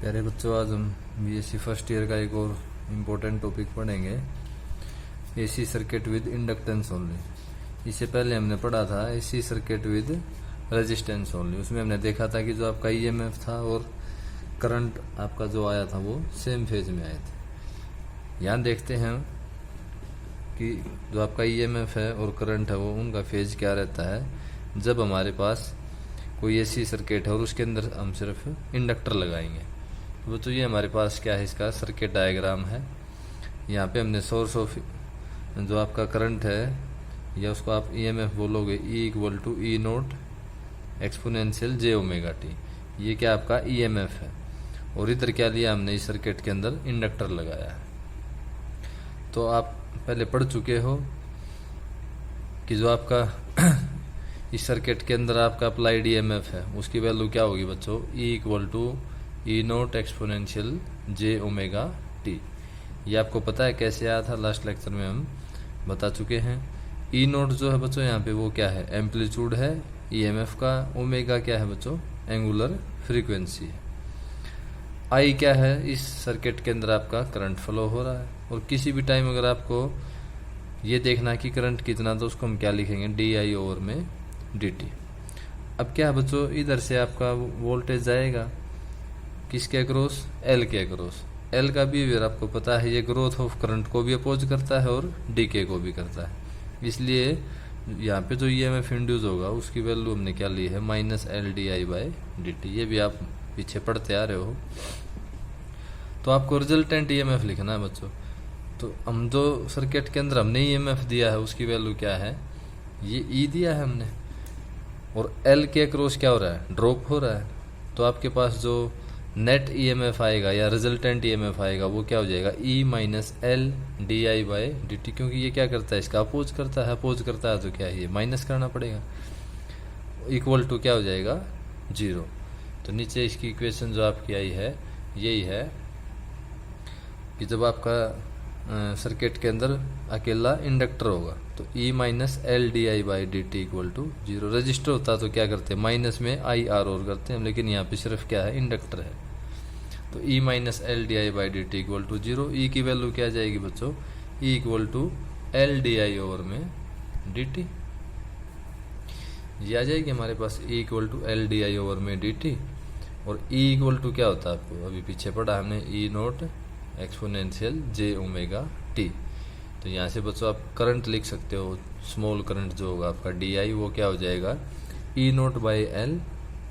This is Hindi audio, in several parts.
प्यारे बच्चों, आज हम बीएससी फर्स्ट ईयर का एक और इम्पोर्टेंट टॉपिक पढ़ेंगे, AC circuit with inductance only. इससे पहले हमने पढ़ा था AC circuit with resistance only. उसमें हमने देखा था कि जो आपका ईएमएफ था और करंट आपका जो आया था वो सेम फेज में आए थे। यहाँ देखते हैं कि जो आपका ईएमएफ है और करंट है वो उनका फेज क्या रहता है जब हमारे पास कोई एसी सर्किट है और उसके अंदर हम सिर्फ इंडक्टर लगाएंगे। तो ये हमारे पास क्या है, इसका सर्किट डायग्राम है। यहाँ पे हमने सोर्स ऑफ जो आपका करंट है या उसको आप ईएमएफ बोलोगे, E equal to E naught exponential J omega T. ये क्या आपका ईएमएफ है और इधर क्या लिया हमने, इस सर्किट के अंदर इंडक्टर लगाया है। तो आप पहले पढ़ चुके हो कि जो आपका इस सर्किट के अंदर आपका अप्लाइड ईएमएफ है उसकी वैल्यू क्या होगी बच्चों, E equal to E naught exponential J omega T. ये आपको पता है कैसे आया था, लास्ट लेक्चर में हम बता चुके हैं। ई नोट जो है बच्चों यहाँ पे वो क्या है, एम्पलीट्यूड है ईएमएफ का। ओमेगा क्या है बच्चों, एंगुलर फ्रीक्वेंसी है। आई क्या है, इस सर्किट के अंदर आपका करंट फ्लो हो रहा है। और किसी भी टाइम अगर आपको ये देखना कि करंट कितना, तो उसको हम क्या लिखेंगे, डी आई ओवर में डी टी। अब क्या है बच्चों, इधर से आपका वोल्टेज जाएगा किसके अक्रॉस, एल के अक्रॉस। एल का बिहेवियर आपको पता है, ये ग्रोथ ऑफ करंट को भी अपोज करता है और डीके को भी करता है। इसलिए यहाँ पे जो ईएमएफ इंड्यूस होगा उसकी वैल्यू हमने क्या ली है, minus L D I by D T. ये भी आप पीछे पढ़ते आ रहे हो। तो आपको रिजल्टेंट ईएमएफ लिखना है बच्चों। तो हम जो सर्किट के अंदर हमने ईएमएफ दिया है उसकी वैल्यू क्या है, ये ई दिया है हमने, और एल के अक्रॉस क्या हो रहा है, ड्रॉप हो रहा है। तो आपके पास जो नेट ईएमएफ आएगा या रिजल्टेंट ईएमएफ आएगा वो क्या हो जाएगा, E minus L D I by D T. क्योंकि ये क्या करता है, इसका अपोज करता है। अपोज करता है तो क्या है, ये माइनस करना पड़ेगा। इक्वल टू क्या हो जाएगा, जीरो। तो नीचे इसकी इक्वेशन जो आपकी आई है यही है कि जब आपका सर्किट के अंदर अकेला इंडक्टर होगा तो E minus L D I by D T equal to zero. Resistor होता तो क्या करते हैं, माइनस में आई आर और करते हैं, लेकिन यहाँ पे सिर्फ क्या है, इंडक्टर है। तो E minus L D I by D T equal to zero. E की वैल्यू क्या जाएगी बच्चों, E equal to L D I over में डी टी। ये आ जाएगी हमारे पास, E equal to L D I over में डी टी। और ई इक्वल टू क्या होता है, आपको अभी पीछे पढ़ा हमने, ई naught exponential J omega T. तो यहाँ से बच्चों आप करंट लिख सकते हो, स्मॉल करंट जो होगा आपका डी आई वो क्या हो जाएगा, E naught by L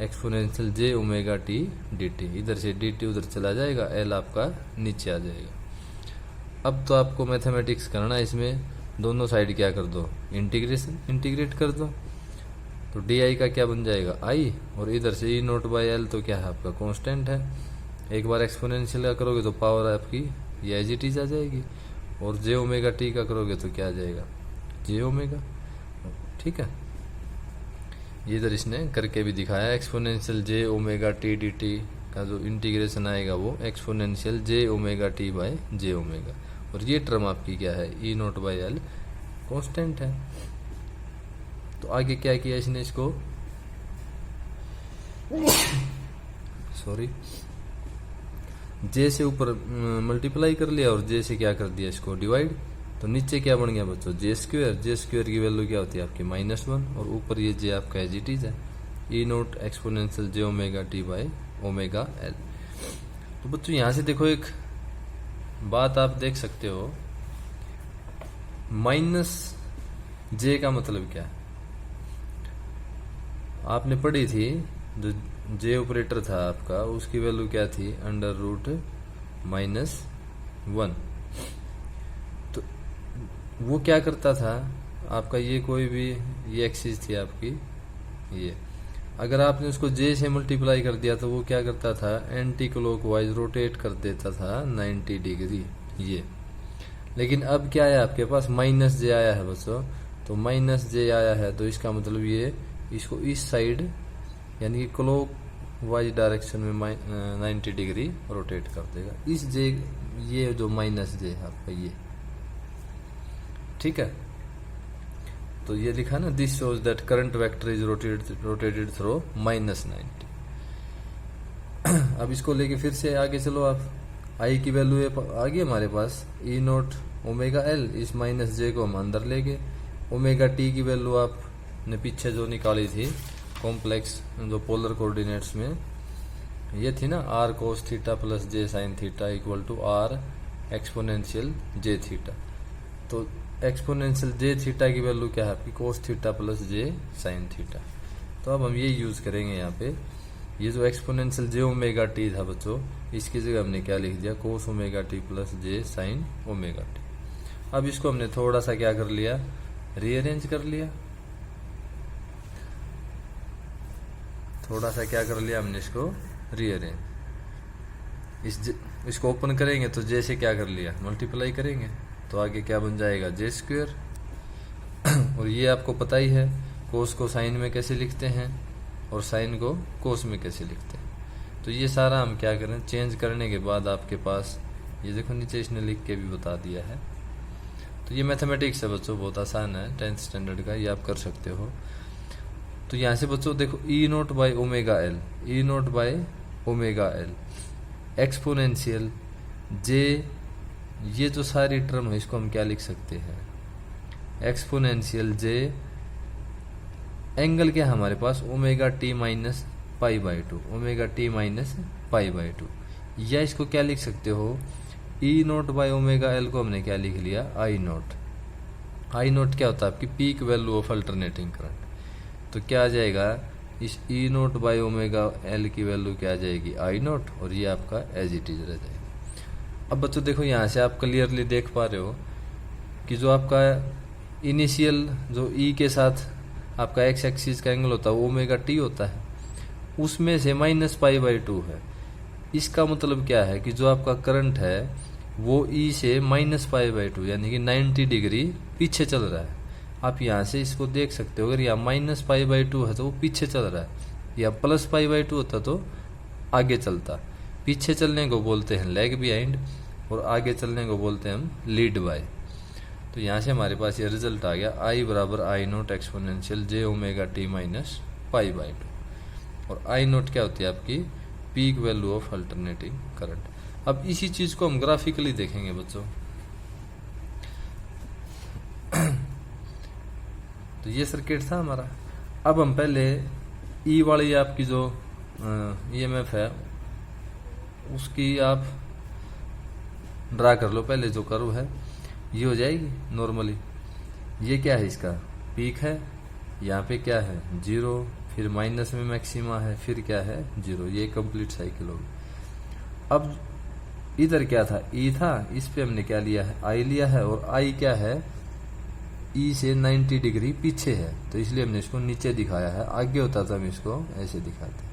exponential J omega T D T. इधर से डी टी उधर चला जाएगा, एल आपका नीचे आ जाएगा। अब तो आपको मैथमेटिक्स करना है, इसमें दोनों साइड क्या कर दो, इंटीग्रेट कर दो। तो डी आई का क्या बन जाएगा, आई, और इधर से ई नोट बाई एल तो क्या है आपका कांस्टेंट है। एक बार एक्सपोनेंशियल का करोगे तो पावर आपकी ये एज इट इज आ जाएगी, और जे ओमेगा टी का करोगे तो क्या आ जाएगा, जे ओमेगा। ठीक है, ये इधर इसने करके भी दिखाया, exponential J omega T D T का जो इंटीग्रेशन आएगा वो exponential J omega T by J omega. और ये टर्म आपकी क्या है, E naught by L constant है। तो आगे क्या किया इसने, इसको सॉरी जे से ऊपर मल्टीप्लाई कर लिया और जे से क्या कर दिया, इसको डिवाइड। तो नीचे क्या बन गया बच्चों, जे स्क्वेयर। जे स्क्वेयर की वैल्यू क्या होती है आपकी, -1, और ऊपर ये जे आपका एज इट इज है, E naught exponential J omega T by omega L. तो बच्चों यहाँ से देखो एक बात आप देख सकते हो, माइनस जे का मतलब क्या है, आपने पढ़ी थी जो जे ऑपरेटर था आपका उसकी वैल्यू क्या थी, √-1। तो वो क्या करता था आपका, ये कोई भी ये एक्सिस थी आपकी, ये अगर आपने उसको जे से मल्टीप्लाई कर दिया तो वो क्या करता था, एंटी क्लॉकवाइज रोटेट कर देता था 90 डिग्री ये। लेकिन अब क्या आया आपके पास, माइनस जे आया है बच्चों। तो माइनस जे आया है तो इसका मतलब ये इसको इस साइड यानी कि क्लॉक वाइज डायरेक्शन में 90 डिग्री रोटेट कर देगा। इस जे, ये जो माइनस जे है आपका ये, ठीक है। तो ये लिखा ना, this shows that current vector is rotated through -90। अब इसको लेके फिर से आगे चलो आप, आई की वैल्यू आ गई हमारे पास ई नोट ओमेगा एल, इस माइनस जे को हम अंदर ले गए। ओमेगा टी की वैल्यू आपने पीछे जो निकाली थी कॉम्प्लेक्स जो पोलर कोऑर्डिनेट्स में ये थी ना, R cos theta plus J sine theta equal to R exponential J theta. तो एक्सपोनेंशियल जे थीटा की वैल्यू क्या है आपकी, cos theta plus J sine theta. तो अब हम ये यूज करेंगे यहाँ पे, ये जो एक्सपोनेंशियल जे ओमेगा टी था बच्चों, इसकी जगह हमने क्या लिख दिया, कोस omega T plus J sine omega T. अब इसको हमने थोड़ा सा क्या कर लिया, रीअरेंज कर लिया। थोड़ा सा क्या कर लिया हमने, इसको रीअरेंज। इसको ओपन करेंगे तो जे से क्या कर लिया, मल्टीप्लाई करेंगे तो आगे क्या बन जाएगा, जे स्क्वायर। और ये आपको पता ही है कोस को साइन में कैसे लिखते हैं और साइन को कोस में कैसे लिखते हैं। तो ये सारा हम क्या करें, चेंज करने के बाद आपके पास ये देखो नीचे इसने लिख के भी बता दिया है। तो ये मैथमेटिक्स है बच्चों, बहुत आसान है, 10th स्टैंडर्ड का, ये आप कर सकते हो। तो यहाँ से बच्चों देखो E naught by omega L, E naught by omega L exponential J, ये जो सारी टर्म है इसको हम क्या लिख सकते हैं, एक्सपोनेंशियल जे एंगल क्या है हमारे पास, omega T minus pi by two, omega T minus pi by two. या इसको क्या लिख सकते हो, E naught by omega L को हमने क्या लिख लिया, आई नोट। आई नोट क्या होता है आपकी peak value of alternating current. तो क्या आ जाएगा, इस ई नोट बाई ओमेगा एल की वैल्यू क्या आ जाएगी, आई नोट, और ये आपका एज इट इज रह जाएगा। अब बच्चों देखो यहाँ से आप क्लियरली देख पा रहे हो कि जो आपका इनिशियल जो ई के साथ आपका एक्स एक्सिस का एंगल होता है वो ओमेगा टी होता है, उसमें से माइनस पाई बाई टू है। इसका मतलब क्या है कि जो आपका करंट है वो ई से माइनस पाई बाई टू यानी कि 90 डिग्री पीछे चल रहा है। आप यहाँ से इसको देख सकते हो, अगर यहाँ माइनस पाई बाई टू है तो वो पीछे चल रहा है, या प्लस पाई बाई टू होता तो आगे चलता। पीछे चलने को बोलते हैं लैग बिहाइंड और आगे चलने को बोलते हैं हम लीड बाय। तो यहाँ से हमारे पास ये रिजल्ट आ गया, आई बराबर I naught exponential J omega T minus pi by two. और आई नोट क्या होती है आपकी peak value of alternating current. अब इसी चीज को हम ग्राफिकली देखेंगे बच्चों। तो ये सर्किट था हमारा। अब हम पहले ई वाली आपकी जो ईएमएफ है उसकी आप ड्रा कर लो। पहले जो कर्व है ये हो जाएगी नॉर्मली। ये क्या है, इसका पीक है, यहाँ पे क्या है 0, फिर माइनस में मैक्सिमा है, फिर क्या है 0। ये कंप्लीट साइकिल होगी। अब इधर क्या था, ई था, इस पे हमने क्या लिया है, आई लिया है, और आई क्या है ई से 90 डिग्री पीछे है, तो इसलिए हमने इसको नीचे दिखाया है। आगे होता था हम इसको ऐसे दिखाते।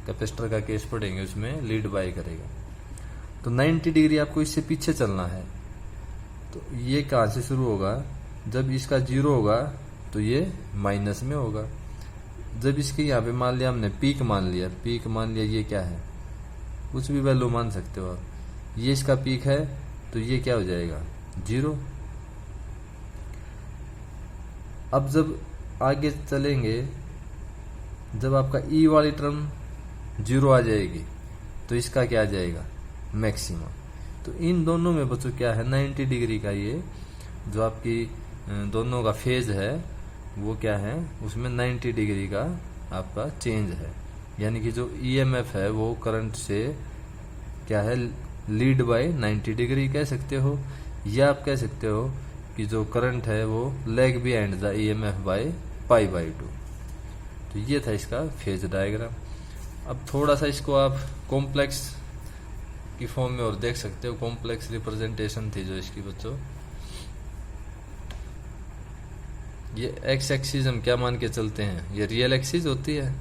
कैपेसिटर का केस पढ़ेंगे उसमें लीड बाय करेगा। तो 90 डिग्री आपको इससे पीछे चलना है। तो ये कहाँ से शुरू होगा, जब इसका 0 होगा तो ये माइनस में होगा। जब इसके यहाँ पे मान लिया हमने पीक मान लिया, पीक मान लिया, ये क्या है कुछ भी वैल्यू मान सकते हो आप, ये इसका पीक है तो ये क्या हो जाएगा 0। अब जब आगे चलेंगे, जब आपका ई वाली टर्म 0 आ जाएगी तो इसका क्या आ जाएगा मैक्सिमम। तो इन दोनों में बच्चों क्या है 90 डिग्री का ये जो आपकी दोनों का फेज है वो क्या है, उसमें 90 डिग्री का आपका चेंज है। यानी कि जो ईएमएफ है वो करंट से क्या है लीड बाय 90 डिग्री कह सकते हो, या आप कह सकते हो कि जो करंट है वो lag behind the EMF by pi by to. तो ये था इसका फेज डायग्राम। अब थोड़ा सा इसको आप कॉम्प्लेक्स की फॉर्म में और देख सकते हो। कॉम्प्लेक्स रिप्रेजेंटेशन थी जो इसकी बच्चों, ये एक्स एक्सिस हम क्या मान के चलते हैं, ये रियल एक्सिस होती है,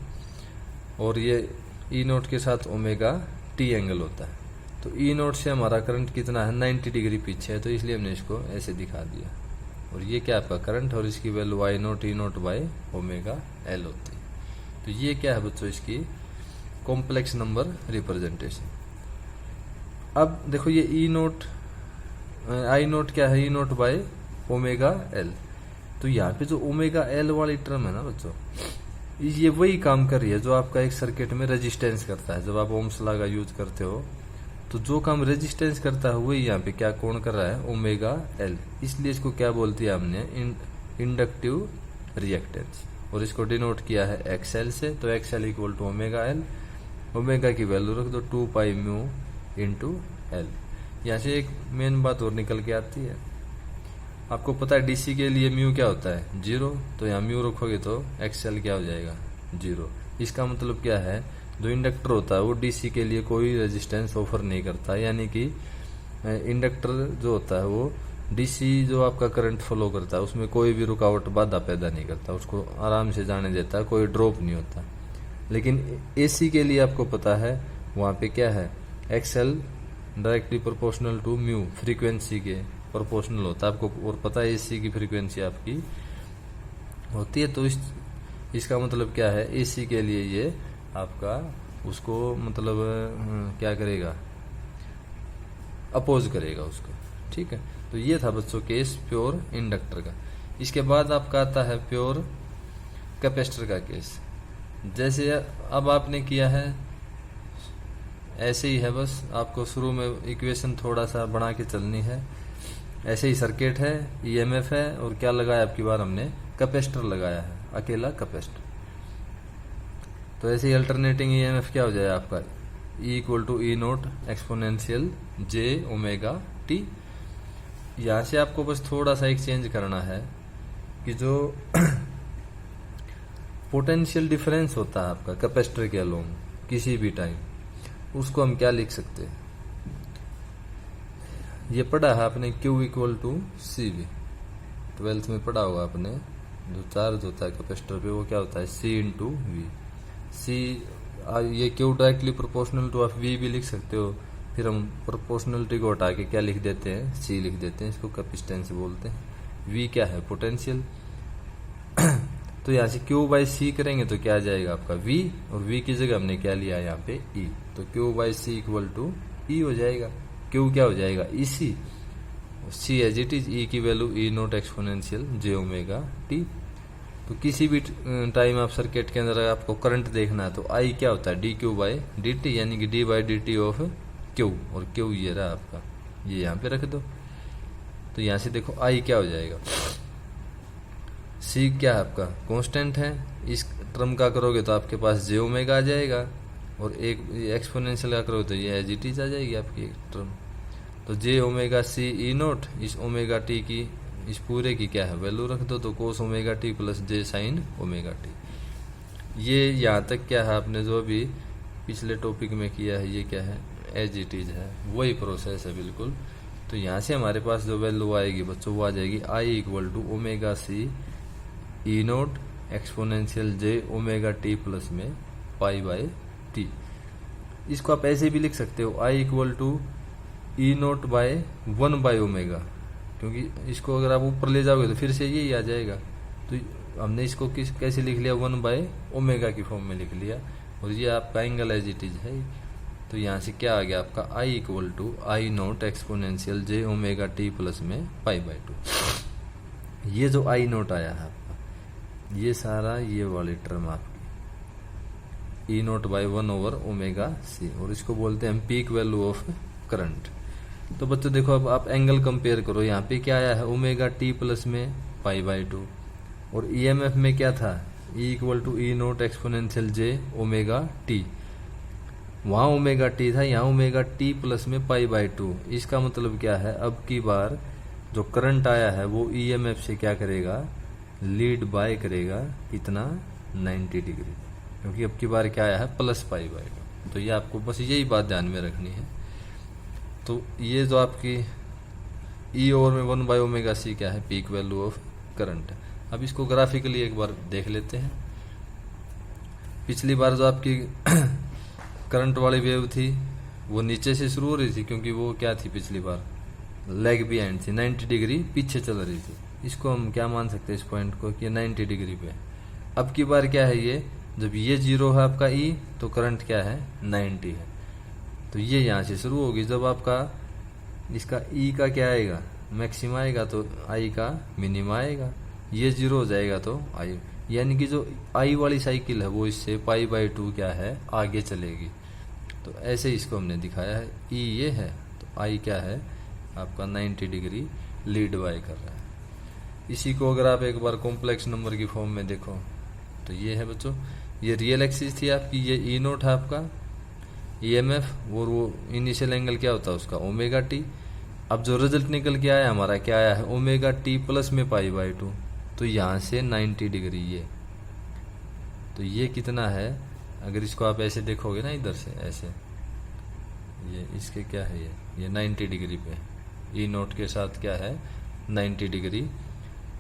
और ये ई नोट के साथ ओमेगा टी एंगल होता है। तो ई नोट से हमारा करंट कितना है 90 डिग्री पीछे है, तो इसलिए हमने इसको ऐसे दिखा दिया। और ये क्या आपका करंट, और इसकी value Y naught E naught by omega L होती है। तो ये क्या है बच्चों इसकी कॉम्प्लेक्स नंबर रिप्रेजेंटेशन। अब देखो ये ई नोट आई नोट क्या है E naught by omega L. तो यहाँ पे जो ओमेगा एल वाली टर्म है ना बच्चों, ये वही काम कर रही है जो आपका एक सर्किट में रेजिस्टेंस करता है। जब आप ओम्स लॉ का यूज करते हो तो जो काम रेजिस्टेंस करता है वही यहाँ पे क्या कौन कर रहा है, ओमेगा एल। इसलिए इसको क्या बोलती है हमने, इंडक्टिव रिएक्टेंस, और इसको डिनोट किया है एक्सएल से। तो XL equal to omega L, omega की वैल्यू रख दो 2 पाई म्यू इंटू एल। यहाँ से एक मेन बात और निकल के आती है, आपको पता है डीसी के लिए म्यू क्या होता है, 0। तो यहाँ म्यू रखोगे तो एक्सएल क्या हो जाएगा, 0। इसका मतलब क्या है, जो इंडक्टर होता है वो डीसी के लिए कोई रेजिस्टेंस ऑफर नहीं करता, यानी कि इंडक्टर जो होता है वो डीसी जो आपका करंट फ्लो करता है उसमें कोई भी रुकावट बाधा पैदा नहीं करता, उसको आराम से जाने देता है, कोई ड्रॉप नहीं होता। लेकिन एसी के लिए आपको पता है वहाँ पे क्या है, XL directly proportional to mu, frequency के प्रोपोर्शनल होता है। आपको और पता है एसी की फ्रीक्वेंसी आपकी होती है। तो इसका मतलब क्या है, एसी के लिए ये आपका उसको मतलब क्या करेगा, अपोज करेगा उसको, ठीक है। तो ये था बच्चों केस प्योर इंडक्टर का। इसके बाद आपका आता है प्योर कैपेसिटर का केस। जैसे अब आपने किया है ऐसे ही है, बस आपको शुरू में इक्वेशन थोड़ा सा बना के चलनी है। ऐसे ही सर्किट है, ईएमएफ है, और क्या लगाया आपकी बार हमने, कैपेसिटर लगाया है, अकेला कैपेसिटर। तो ऐसे ही अल्टरनेटिंग ईएमएफ क्या हो जाए आपका, E equal to E naught exponential J omega T. यहां से आपको बस थोड़ा सा एक चेंज करना है कि जो पोटेंशियल डिफरेंस होता है आपका कैपेसिटर के अलोंग किसी भी टाइम, उसको हम क्या लिख सकते हैं, ये पढ़ा है आपने Q equal to C V, 12th में पढ़ा होगा आपने। जो चार्ज होता है कैपेसिटर पे वो क्या होता है, C इंटू वी। सी ये Q डायरेक्टली प्रोपोर्शनल टू आप V भी लिख सकते हो, फिर हम प्रोपोर्शनलिटी को हटा के क्या लिख देते हैं, C लिख देते हैं, इसको कैपेसिटेंस बोलते हैं। V क्या है, पोटेंशियल। तो यहाँ से Q बाई सी करेंगे तो क्या आ जाएगा आपका V, और V की जगह हमने क्या लिया यहाँ पे E, तो Q by C equal to E हो जाएगा। Q क्या हो जाएगा, EC, C as it is, E की value E naught exponential J omega T. तो किसी भी टाइम आप सर्किट के अंदर आपको करंट देखना है तो I क्या होता है, D Q by D T, यानी कि D by D T of Q, और Q ये रहा आपका, ये यहाँ पे रख दो। तो यहाँ से देखो I क्या हो जाएगा, C क्या है आपका, कांस्टेंट है, इस टर्म का करोगे तो आपके पास जे ओमेगा आ जाएगा, और एक एक्सपोनेंशियल का करोगे तो ये एज इट इज आ जाएगी आपकी एक टर्म। तो जे ओमेगा सी ई नोट, इस ओमेगा टी की इस पूरे की क्या है वैल्यू रख दो, तो कोस omega T plus J sine omega T. ये यहाँ तक क्या है आपने जो भी पिछले टॉपिक में किया है ये क्या है, एज इट इज है, वही प्रोसेस है बिल्कुल। तो यहाँ से हमारे पास जो वैल्यू आएगी बच्चों वो आ जाएगी I equal to omega C E naught exponential J omega T plus में पाई बाई टी। इसको आप ऐसे भी लिख सकते हो, I equal to E naught by 1 by omega, क्योंकि इसको अगर आप ऊपर ले जाओगे तो फिर से यही आ जाएगा। तो हमने इसको कैसे लिख लिया, 1 बाय ओमेगा की फॉर्म में लिख लिया, और ये आपका एंगल एज इट इज है। तो यहाँ से क्या आ गया आपका, I equal to I naught exponential J omega T plus में पाई बाय 2। ये जो आई नोट आया है आपका, ये सारा ये वाली टर्म आपकी E naught by 1 over omega C, और इसको बोलते हैं हम पीक वैल्यू ऑफ करंट। तो बच्चों देखो अब आप एंगल कंपेयर करो, यहाँ पे क्या आया है, ओमेगा टी प्लस में पाई बाई 2, और ईएमएफ में क्या था, E equal to E naught exponential J omega T. वहां ओमेगा टी था, यहाँ ओमेगा टी प्लस में पाई बाई 2। इसका मतलब क्या है, अब की बार जो करंट आया है वो ईएमएफ से क्या करेगा, लीड बाय करेगा, कितना, 90 डिग्री, क्योंकि अब की बार क्या आया है, प्लस पाई बाई 2। तो ये आपको बस यही बात ध्यान में रखनी है। तो ये जो आपकी ई ओवर में 1 बाय ओमेगा सी क्या है, पीक वैल्यू ऑफ करंट है। अब इसको ग्राफिकली एक बार देख लेते हैं। पिछली बार जो आपकी करंट वाली वेव थी वो नीचे से शुरू हो रही थी, क्योंकि वो क्या थी पिछली बार, लेग बिहाइंड थी, 90 डिग्री पीछे चल रही थी। इसको हम क्या मान सकते हैं इस पॉइंट को, कि 90 डिग्री पे। अब की बार क्या है, ये जब ये 0 है आपका ई, तो करंट क्या है, 90 है। तो ये यहाँ से शुरू होगी, जब आपका इसका ई का क्या आएगा, मैक्सिमा आएगा, तो आई का मिनिमा आएगा। ये 0 हो जाएगा तो आई, यानी कि जो आई वाली साइकिल है वो इससे π/2 क्या है आगे चलेगी। तो ऐसे इसको हमने दिखाया है। ई ये है तो आई क्या है आपका 90 डिग्री लीड बाय कर रहा है। इसी को अगर आप एक बार कॉम्प्लेक्स नंबर की फॉर्म में देखो तो ये है बच्चों, ये रियल एक्सिस थी आपकी, ये ई नोट है आपका ईएमएफ, और वो इनिशियल एंगल क्या होता है उसका ओमेगा टी। अब जो रिजल्ट निकल के आया हमारा क्या आया है ओमेगा टी प्लस में π/2, तो यहाँ से 90 डिग्री ये, तो ये कितना है अगर इसको आप ऐसे देखोगे ना इधर से ऐसे, ये इसके क्या है ये 90 डिग्री पे ई नोट के साथ क्या है 90 डिग्री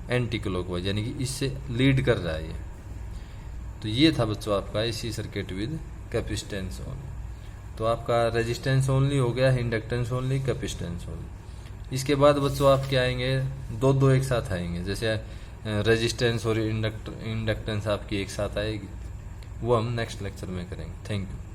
एंटी क्लॉकवाइज, यानी कि इससे लीड कर रहा है ये। तो ये था बच्चों आपका AC circuit with capacitance only. तो आपका रेजिस्टेंस ओनली हो गया, इंडक्टेंस ओनली, कैपेसिटेंस ओनली। इसके बाद बच्चों आप क्या आएंगे, दो एक साथ आएंगे, जैसे रेजिस्टेंस और इंडक्टेंस आपकी एक साथ आएगी, वो हम नेक्स्ट लेक्चर में करेंगे। Thank you.